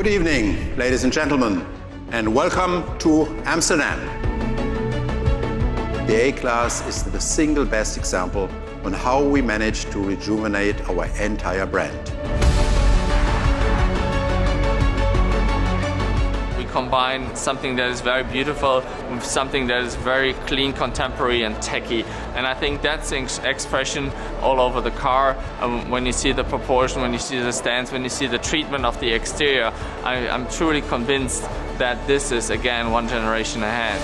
Good evening, ladies and gentlemen, and welcome to Amsterdam. The A-Class is the single best example on how we managed to rejuvenate our entire brand. We combine something that is very beautiful with something that is very clean, contemporary and techy. And I think that's the expression all over the car. When you see the proportion, when you see the stance, when you see the treatment of the exterior, I'm truly convinced that this is, again, one generation ahead.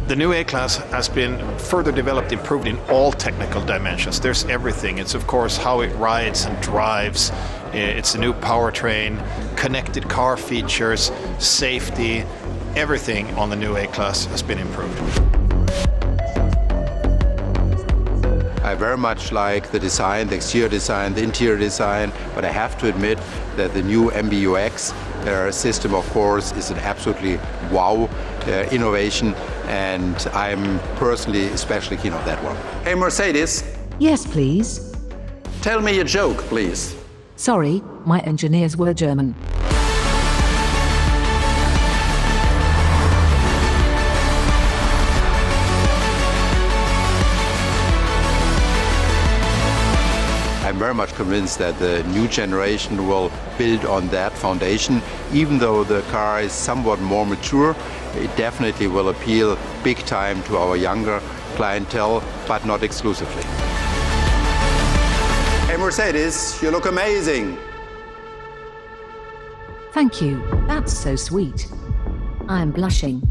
The new A-Class has been further developed, improved in all technical dimensions. There's everything. It's of course how it rides and drives. It's a new powertrain, connected car features, safety. Everything on the new A-Class has been improved. I very much like the design, the exterior design, the interior design, but I have to admit that the new MBUX system, of course, is an absolutely wow innovation, and I'm personally especially keen on that one. Hey, Mercedes. Yes, please. Tell me a joke, please. Sorry, my engineers were German. I'm very much convinced that the new generation will build on that foundation. Even though the car is somewhat more mature, it definitely will appeal big time to our younger clientele, but not exclusively. Hey Mercedes, you look amazing. Thank you, that's so sweet. I am blushing.